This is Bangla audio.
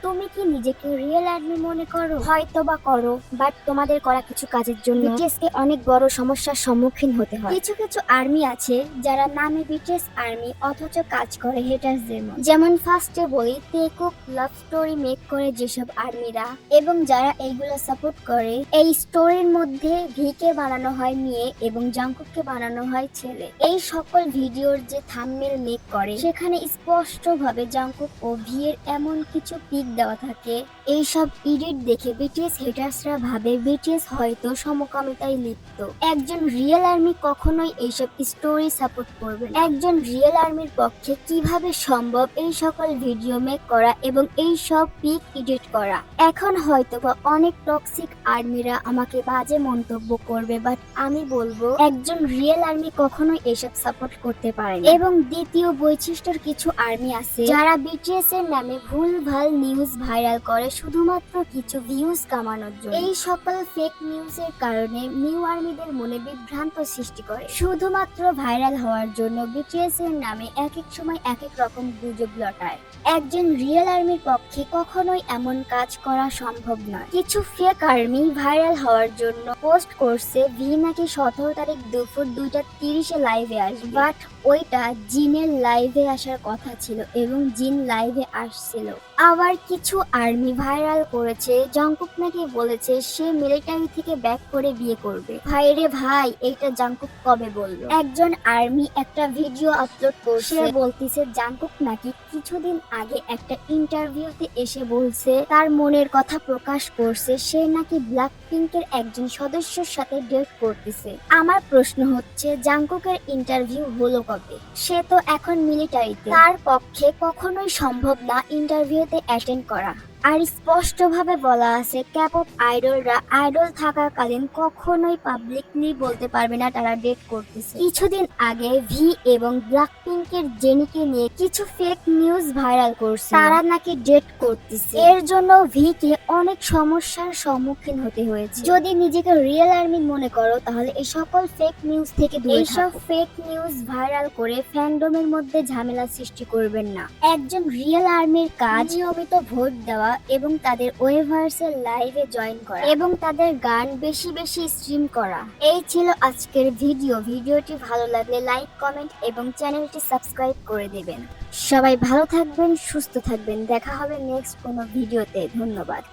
তুমি কি নিজেকে রিয়েল আর্মি মনে করো? হয়তো বা করো, বাট তোমাদের করা কিছু কাজের জন্য বিটিএস কে অনেক বড় সমস্যার সম্মুখীন হতে হয়। কিছু কিছু আর্মি আছে যারা নামে বিটিএস আর্মি অথচ কাজ করে হেটার্সদের মতো। যেমন ফার্স্টে বলি টেকঅপ লাভ স্টোরি মেক করে যেসব আর্মিরা এবং যারা এইগুলো সাপোর্ট করে, এই স্টোরির মধ্যে ভিকে বানানো হয় মেয়ে এবং জাংকুককে বানানো হয় ছেলে। এই সকল ভিডিওর যে থাম্বনেল মেক করে সেখানে স্পষ্টভাবে জাংকুক ও ভি এর এমন কিছু পিক দেওয়া থাকে। এইসব এডিট দেখে বিটিএস হেটার্সরা ভাবে বিটিএস হয়তো সমকামিতায় লিপ্ত। একজন রিয়েল আর্মি কখনোই এইসব স্টোরি সাপোর্ট করবে না। একজন রিয়েল আর্মির পক্ষে কিভাবে সম্ভব এই সকল ভিডিও মেক করা এবং এই সব পিক এডিট করা? এখন হয়তো বা অনেক টক্সিক আর্মিরা আমাকে বাজে মন্তব্য করবে, বাট আমি বলবো একজন রিয়েল আর্মি কখনোই এসব সাপোর্ট করতে পারে না। এবং দ্বিতীয় বৈশিষ্ট্যের কিছু আর্মি আছে যারা বিটিএস এর নামে ভুলভাল নিউজ ভাইরাল করে শুধুমাত্র কিছু ভিউজ কামানোর জন্য। এই সকল ফেক নিউজের কারণে নিউ আর্মিদের মনে বিভ্রান্ত সৃষ্টি করে। শুধুমাত্র ভাইরাল হওয়ার জন্য বিটিএস এর নামে এক এক সময় এক এক রকম গুজব লটায়। একজন রিয়েল আর্মির পক্ষে কখনোই এমন কাজ করা সম্ভব নয়। কিছু ফেক আর্মি ভাইরাল হওয়ার জন্য পোস্ট করছে ভি নাকি 17 তারিখ দুপুর 2:30 লাইভে আসবে, বাট ওইটা জিনের লাইভে আসার কথা ছিল এবং জিন লাইভে আসছিল। আবার কিছু আর্মি ভাইরাল করেছে জাংকুক নাকি বলেছে সে মিলিটারি থেকে ব্যাক করে বিয়ে করবে। ভাইরে ভাই, এইটা জাংকুক কবে বললো? একজন আর্মি একটা ভিডিও আপলোড করছে, বলতিছে জাংকুক নাকি কিছুদিন আগে একটা ইন্টারভিউতে এসে বলছে তার মনের কথা প্রকাশ করছে সে নাকি ব্ল্যাক পিঙ্কের একজন সদস্যের সাথে ডেট করতেছে। আমার প্রশ্ন হচ্ছে জাংকুকের ইন্টারভিউ হলো কবে? সে তো এখন মিলিটারিতে, তার পক্ষে কখনোই সম্ভব না ইন্টারভিউতে অ্যাটেন্ড করা। আর স্পষ্টভাবে বলা আছে ক্যাপপ আইডলরা আইডল থাকাকালীন কখনোই পাবলিকলি বলতে পারবে না তারা ডেট করতেছে। কিছুদিন আগে ভি এবং ব্ল্যাক পিঙ্কের জেনিকে নিয়ে কিছু ফেক নিউজ ভাইরাল করছে তারা নাকি ডেট করতেছে। এর জন্য ভি কে অনেক সমস্যার সম্মুখীন হতে হয়েছে। যদি নিজেকে রিয়েল আর্মি মনে করো তাহলে এই সকল ফেক নিউজ থেকে দূরে থাকো। এইসব ফেক নিউজ ভাইরাল করে ফ্যান্ডমের মধ্যে ঝামেলা সৃষ্টি করবেন না। একজন রিয়েল আর্মির কাজ নিয়মিত ভোট দেওয়া এবং তাদের ওয়েভার্সের লাইভে জয়েন করা এবং তাদের গান বেশি বেশি স্ট্রিম করা। এই ছিল আজকের ভিডিওটি ভালো লাগলে লাইক, কমেন্ট এবং চ্যানেলটি সাবস্ক্রাইব করে দেবেন। সবাই ভালো থাকবেন, সুস্থ থাকবেন। দেখা হবে নেক্সট কোনো ভিডিওতে। ধন্যবাদ।